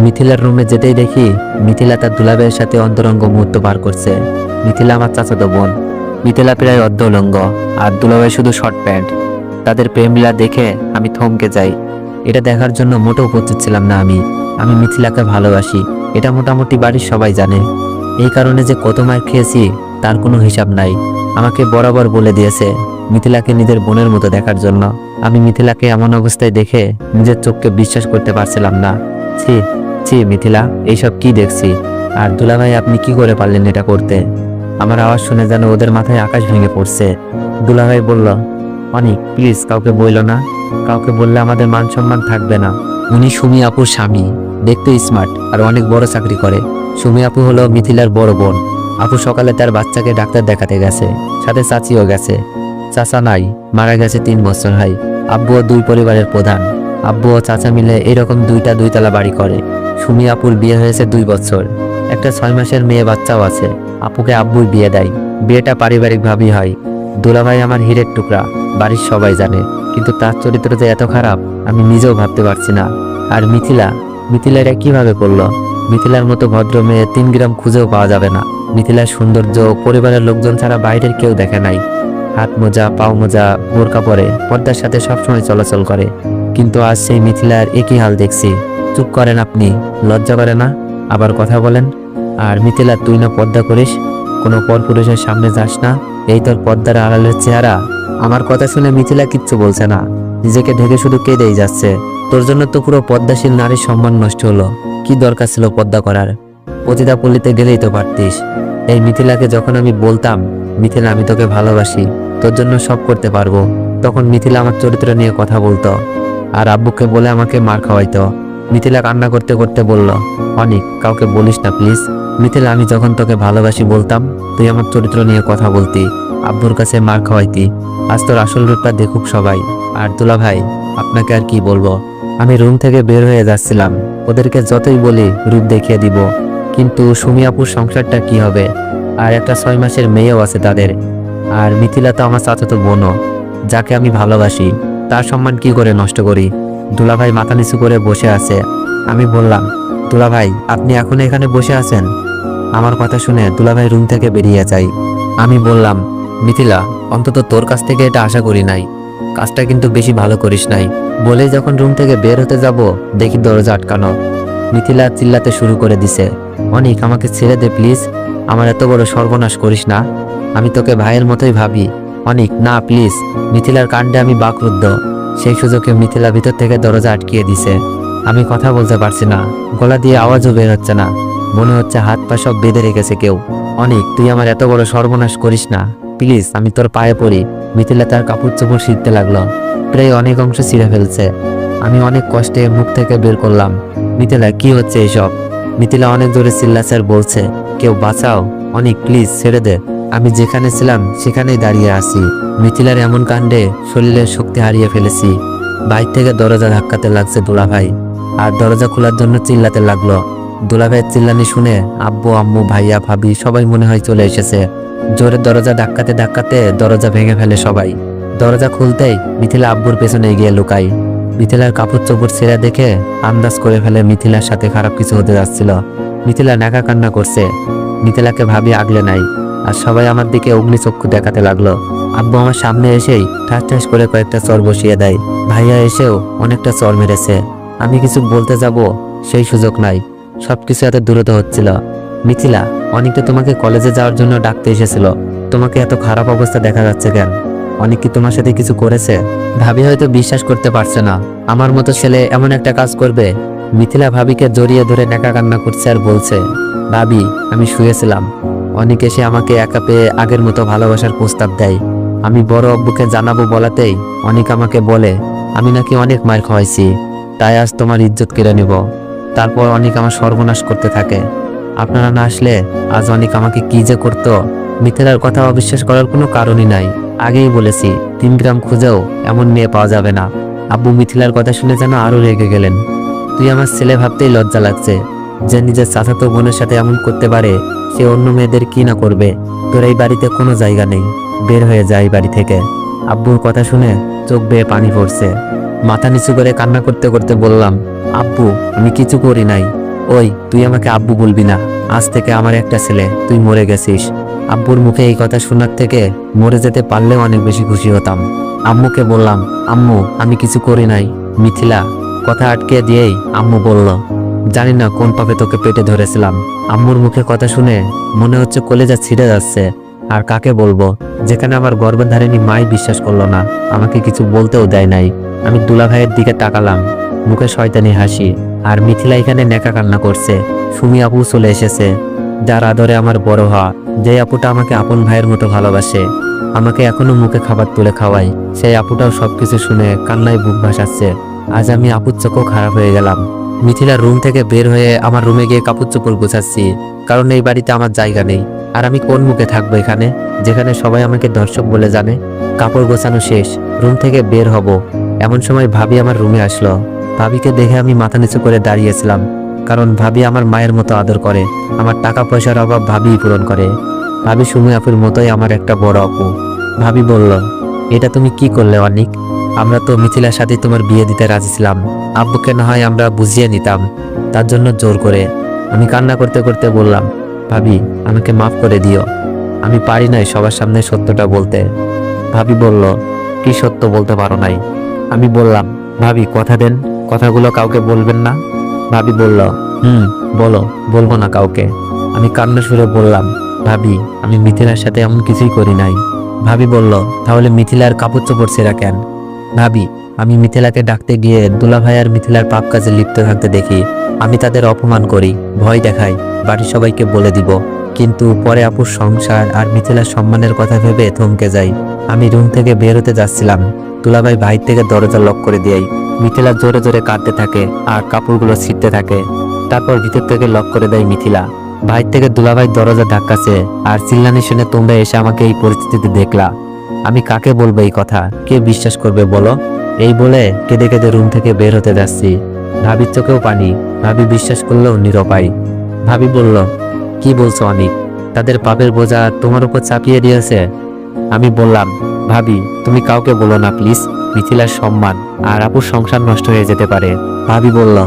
মিথিলার রুমে যেতেই দেখি মিথিলা তার দুলাভাইয়ের সাথে অন্তরঙ্গ মুহূর্ত পার করছে। মিথিলা আমার চাচাতো বোন। মিথিলা প্রায় অর্ধউলঙ্গ আর দুলাভাই শুধু শর্ট প্যান্ট। তাদের প্রেমলীলা দেখে আমি থমকে যাই। এটা দেখার জন্য মোটেও প্রস্তুত ছিলাম না আমি। আমি মিথিলাকে ভালোবাসি, এটা মোটামুটি বাড়ির সবাই জানে। এই কারণে যে কত মার খেয়েছি তার কোনো হিসাব নাই। আমাকে বরাবর বলে দিয়েছে মিথিলাকে নিজের বোনের মতো দেখার জন্য। আমি মিথিলাকে এমন অবস্থায় দেখে নিজের চোখকে বিশ্বাস করতে পারছিলাম না। ছি ছি মিথিলা, এইসব কি দেখছি? আর দুলাভাই আপনি কি করে পারলেন এটা করতে? আমার আওয়াজ শুনে যেন ওদের মাথায় আকাশ ভেঙে পড়ছে। দুলাভাই বলল, অনিক প্লিজ কাউকে বইলো না, কাউকে বললে আমাদের মান সম্মান থাকবে না। উনি সুমি আপুর স্বামী, দেখতে স্মার্ট আর অনেক বড় চাকরি করে। সুমি আপু হলো মিথিলার বড় বোন। আপু সকালে তার বাচ্চাকে ডাক্তার দেখাতে গেছে, সাথে চাচিও গেছে। চাচা নাই, মারা গেছে 3 বছর হয়। আব্বু ও 2 পরিবারের প্রধান। আব্বু ও চাচা মিলে এরকম 2টা 2তলা বাড়ি করে। সুমি আপুর বিয়ে হয়েছে 2 বছর, একটা 6 মাসের মেয়ে বাচ্চাও আছে। আপুকে আব্বুই বিয়ে দেয়। বিয়েটা পারিবারিকভাবেই হয়। দুলাভাই আমার হীরের টুকরা, বাড়ির সবাই জানে, কিন্তু তার চরিত্র যে এত খারাপ আমি নিজেও ভাবতে পারছি না। আর মিথিলা এটা কিভাবে করলো? মিথিলার মতো ভদ্র মেয়ে 3 গ্রাম খুঁজেও পাওয়া যাবে না। মিথিলার সৌন্দর্য পরিবারের লোকজন ছাড়া বাইরের কেউ দেখে নাই। হাত মোজা, পাও মোজা, বোরকা পরে পর্দার সাথে সবসময় চলাচল করে, কিন্তু আজ সেই মিথিলার একই হাল দেখছি। চুপ করেন আপনি, লজ্জা করে না? আবার কথা বলেন। আর মিথিলা, তুই না পর্দা করিস, কোনো পরপুরুষের সামনে যাস না, এই তোর পর্দার আড়ালের চেহারা? আমার কথা শুনে মিথিলা কিচ্ছু বলছে না, নিজেকে ঢেকে শুধু কেঁদেই যাচ্ছে। তোর জন্য তো পুরো পর্দাশীল নারীর সম্মান নষ্ট হলো। কি দরকার ছিল পর্দা করার? পতিতা পল্লীতে গেলেই তো পারতিস। এই মিথিলাকে যখন আমি বলতাম, মিথিলা আমি তোকে ভালোবাসি, তোর জন্য সব করতে পারবো, তখন মিথিলা আমার চরিত্র নিয়ে কথা বলতো আর আব্বুকে বলে আমাকে মার খাওয়াইতো। মিথিলা কান্না করতে করতে বলল, অনিক কাউকে বলিস না প্লিজ। মিথিলা, আমি যখন তোকে ভালোবাসি বলতাম, তুই আমার চরিত্র নিয়ে কথা বলতি, আব্বুর কাছে মার খাওয়াইতি। আজ তোর আসল রূপটা দেখুক সবাই। আর দুলা ভাই, আপনাকে আর কি বলবো। আমি রুম থেকে বের হয়ে যাচ্ছিলাম, ওদেরকে যতই বলি রূপ দেখিয়ে দিব, কিন্তু সুমি আপুর সংসারটা কি হবে? আর একটা 6 মাসের মেয়েও আছে তাদের। আর মিথিলা তো আমার চাচাতো বোনও, যাকে আমি ভালোবাসি, তার সম্মান কি করে নষ্ট করি? দুলাভাই মাথা নিচু করে বসে আছে। আমি বললাম, দুলাভাই আপনি এখন এখানে বসে আছেন? আমার কথা শুনে দুলাভাই রুম থেকে বেরিয়ে যায়। আমি বললাম, মিথিলা অন্তত তোর কাছ থেকে এটা আশা করি নাই, কাজটা কিন্তু বেশি ভালো করিস নাই। বলে যখন রুম থেকে বের হতে যাব, দেখি দরজা আটকানো। মিথিলা চিল্লাতে শুরু করে দিছে, অনিক আমাকে ছেড়ে দে প্লিজ, আমার এত বড় সর্বনাশ করিস না, আমি তোকে ভাইয়ের মতোই ভাবি। অনিক না প্লিজ। মিথিলার কাণ্ডে আমি বাকরুদ্ধ। সেই সুযোগে মিথিলা ভিতর থেকে দরজা আটকিয়ে দিছে। আমি কথা বলতে পারছি না, গলা দিয়ে আওয়াজও বের হচ্ছে না, মনে হচ্ছে হাত পা সব বেঁধে রেখেছে কেউ। অনিক তুই আমার এত বড় সর্বনাশ করিস না প্লিজ, আমি তোর পায়ে পড়ি। মিথিলা তার কাপড় চোপড় ছিঁড়তে লাগলো, প্রায় অনেক অংশ ছিঁড়ে ফেলছে। আমি অনেক কষ্টে মুখ থেকে বের করলাম, মিথিলা কি হচ্ছে এইসব? মিথিলা অনেক জোরে চিল্লাচার বলছে, কেউ বাঁচাও, অনিক প্লিজ ছেড়ে দে, আমি যেখানে ছিলাম সেখানেই দাঁড়িয়ে আছি। মিথিলার এমন কাণ্ডে শরীরের শক্তি হারিয়ে ফেলেছি। বাইর থেকে দরজা ধাক্কাতে লাগছে দুলাভাই, আর দরজা খোলার জন্য চিল্লাতে লাগলো। দুলাভাইয়ের চিল্লানি শুনে আব্বু আম্মু ভাইয়া ভাবি সবাই মনে হয় চলে এসেছে। জোরে দরজা ধাক্কাতে ধাক্কাতে দরজা ভেঙে ফেলে সবাই। দরজা খুলতেই মিথিলা আব্বুর পেছনে গিয়ে লুকাই। মিথিলার কাপড় চোপড় ছেঁড়া দেখে আন্দাজ করে ফেলে মিথিলার সাথে খারাপ কিছু হতে যাচ্ছিল। মিথিলা নাকা কান্না করছে। মিথিলাকে ভাবি আগলে নাই, আর সবাই আমার দিকে অগ্নিচক্ষু দেখাতে লাগলো। আব্বু আমার সামনে এসেই ঠাস ঠাস করে কয়েকটা চর বসিয়ে দেয়। ভাইয়া এসেও অনেকটা চর মেরেছে। আমি কিছু বলতে যাব, সেই সুযোগ নাই, সবকিছু এত দ্রুত হচ্ছিল। মিথিলা, অনেক তো তোমাকে কলেজে যাওয়ার জন্য ডাকতে এসেছিল, তোমাকে এত খারাপ অবস্থা দেখা যাচ্ছে কেন? অনেক কি তোমার সাথে কিছু করেছে? ভাবি হয়তো বিশ্বাস করতে পারছে না আমার মতো ছেলে এমন একটা কাজ করবে। মিথিলা ভাবিকে জড়িয়ে ধরে নেকা কান্না করছে আর বলছে, ভাবি আমি শুয়েছিলাম, অনেক এসে আমাকে একা পেয়ে আগের মতো ভালোবাসার প্রস্তাব দেয়। আমি বড় আব্বুকে জানাবো বলাতেই অনেক আমাকে বলে আমি নাকি অনেক মার খাওয়াইছি, তাই আজ তোমার ইজ্জত কেড়ে নিব। তারপর অনেক আমার সর্বনাশ করতে থাকে। আপনারা না আসলে আজ অনেক আমাকে কি যে করতো। মিথিলার কথা অবিশ্বাস করার কোনো কারণই নাই। আগেই বলেছি 3 গ্রাম খুঁজেও এমন মেয়ে পাওয়া যাবে না। আব্বু মিথিলার কথা শুনে যেন আরো রেগে গেলেন। তুই আমার ছেলে ভাবতেই লজ্জা লাগছে, যে নিজের চাচাতো বোনের সাথে এমন করতে পারে, সে অন্য মেয়েদের কি না করবে। তোর এই বাড়িতে কোনো জায়গা নেই, বের হয়ে যায় বাড়ি থেকে। আব্বুর কথা শুনে চোখ বেয়ে পানি পড়ছে। মাথা নিচু করে কান্না করতে করতে বললাম, আব্বু আমি কিছু করি নাই, ওই তুই আমাকে আব্বু বলবি না, আজ থেকে আমার একটা ছেলে, তুই মরে গেছিস। আব্বুর মুখে এই কথা শোনার থেকে মরে যেতে পারলেও অনেক বেশি খুশি হতাম। আম্মুকে বললাম, আম্মু আমি কিছু করি নাই। মিথিলা কথা আটকে দিয়েই আম্মু বলল, জানি না কোন পাপে তোকে পেটে ধরেছিলাম। আম্মুর মুখে কথা শুনে মনে হচ্ছে কলেজা ছিঁড়ে যাচ্ছে। আর কাকে বলবো, যেখানে আমার গর্ভধারিণী মাই বিশ্বাস করলো না, আমাকে কিছু বলতেও দেয় নাই। আমি দুলাভাইয়ের দিকে তাকালাম, মুখে শয়তানি হাসি। আর মিথিলা এখানে নেকা কান্না করছে। সুমি আপু চলে এসেছে, যার আদরে আমার বড় হওয়া, যে আপুটা আমাকে আপন ভাইয়ের মতো ভালোবাসে, আমাকে এখনো মুখে খাবার তুলে খাওয়াই। সেই আপুটাও সবকিছু শুনে কান্নায় বুক ভাসাচ্ছে। আজ আমি আপুর চোখও খারাপ হয়ে গেলাম। মিথিলার রুম থেকে বের হয়ে আমার রুমে গিয়ে কাপড় চোপড় গোছাচ্ছি, কারণ এই বাড়িতে আমার জায়গা নেই। আর আমি কোন মুখে থাকবো এখানে, যেখানে সবাই আমাকে দর্শক বলে জানে। কাপড় গোছানো শেষ, রুম থেকে বের হব, এমন সময় ভাবি আমার রুমে আসলো। ভাবিকে দেখে আমি মাথা নিচু করে দাঁড়িয়েছিলাম, কারণ ভাবি আমার মায়ের মতো আদর করে। আমার টাকা পয়সার অভাব ভাবিই পূরণ করে। ভাবি সুমি আপুর মতোই আমার একটা বড় আপু। ভাবি বলল, এটা তুমি কি করলে অনিক? আমরা তো মিথিলার সাথে তোমার বিয়ে দিতে রাজি ছিলাম। আব্বুকে না হয় আমরা বুঝিয়ে নিতাম, তার জন্য জোর করে। আমি কান্না করতে করতে বললাম, ভাবি আমাকে মাফ করে দিও, আমি পারি নাই সবার সামনে সত্যটা বলতে। ভাবি বলল, কি সত্য বলতে পারো নাই? আমি বললাম, ভাবি কথা দেন, কথাগুলো কাউকে বলবেন না। ভাবি বলল, বলো, বলবো না কাউকে। আমি কান্না সুরে বললাম, ভাবি আমি মিথিলার সাথে এমন কিছুই করি নাই। ভাবি বলল, তাহলে মিথিলার কাপড় চোপড় ছেঁড়া কেন? ভাবি আমি মিথিলাকে ডাকতে গিয়ে দুলাভাই আর মিথিলার পাপ কাজে লিপ্ত থাকতে দেখি। আমি তাদের অপমান করি, ভয় দেখাই, বাড়ির সবাইকে বলে দিব। কিন্তু পরে আপুর সংসার আর মিথিলার সম্মানের কথা ভেবে থমকে যাই। আমি রুম থেকে বের হতে যাচ্ছিলাম, দুলাভাই বাইর থেকে দরজা লক করে দিয়াই মিথিলা জোরে জোরে কাঁদতে থাকে আর কাপড়গুলো ছিঁড়তে থাকে। তারপর ভিতর থেকে লক করে দেয় মিথিলা। বাইর থেকে দুলাভাই দরজা ধাক্কাছে আর চিল্লানি শুনে তোমরা এসে আমাকে এই পরিস্থিতিতে দেখলা। আমি কাকে বলবো এই কথা, কে বিশ্বাস করবে বলো? এই বলে কেঁদে কেঁদে রুম থেকে বের হতে যাচ্ছি। ভাবির চোখেও পানি, ভাবি বিশ্বাস করলেও নিরুপায়। ভাবি বলল, কি বলছো অনিক? তাদের পাপের বোঝা তোমার উপর চাপিয়ে দিয়েছে? আমি বললাম, ভাবি তুমি কাউকে বলো না প্লিজ, মিথিলার সম্মান আর আপুর সংসার নষ্ট হয়ে যেতে পারে। ভাবি বলল,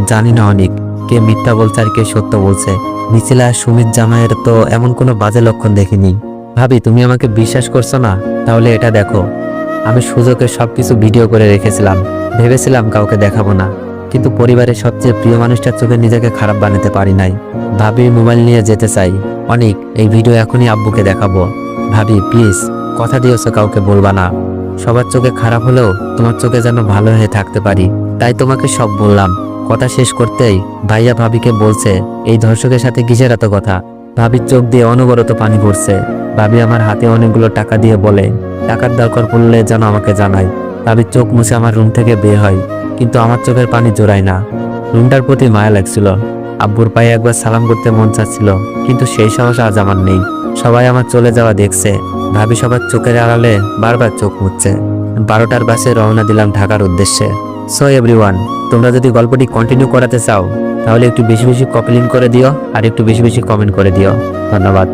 জানি না অনিক, কে মিথ্যা বলছে আর কে সত্য বলছে। মিথিলা সুমিত জামাইয়ের তো এমন কোনো বাজে লক্ষণ দেখিনি। ভাবি তুমি আমাকে বিশ্বাস করছো না? তাহলে এটা দেখো, আমি সুযোগে সবকিছু ভিডিও করে রেখেছিলাম, ভেবেছিলাম কাউকে দেখাবো না, কিন্তু পরিবারের সবচেয়ে প্রিয় মানুষটার চোখে নিজেকে খারাপ বানাতে পারি নাই। ভাবির মোবাইল নিয়ে যেতে চাই। অনিক এই ভিডিও এখনই আব্বুকে দেখাবো। ভাবি প্লিজ, কথা দিয়েছো কাউকে বলবা না। সবার চোখে খারাপ হলেও তোমার চোখে যেন ভালো হয়ে থাকতে পারি, তাই তোমাকে সব বললাম। কথা শেষ করতেই ভাইয়া ভাবিকে বলছে, এই ধর্ষকের সাথে কিসের এত কথা? ভাবির চোখ দিয়ে অনবরত পানি পড়ছে। ভাবি আমার হাতে অনেকগুলো টাকা দিয়ে বলে, টাকার দরকার পড়লে যেন আমাকে জানাই। ভাবির চোখ মুছে আমার রুম থেকে বের হয়, কিন্তু আমার চোখের পানি জোড়ায় না। রুমটার প্রতি মায়া লাগছিল। আব্বুর পায়ে একবার সালাম করতে মন চাচ্ছিল, কিন্তু সেই সাহস আজ আমার নেই। সবাই আমার চলে যাওয়া দেখছে। ভাবি সবার চোখের আড়ালে বারবার চোখ মুছছে। 12টার বাসে রওনা দিলাম ঢাকার উদ্দেশ্যে। সো এভরিওয়ান, তোমরা যদি গল্পটি কন্টিনিউ করাতে চাও তাহলে একটু বেশি বেশি কপি লিঙ্ক করে দিও আর একটু বেশি বেশি কমেন্ট করে দিও। ধন্যবাদ।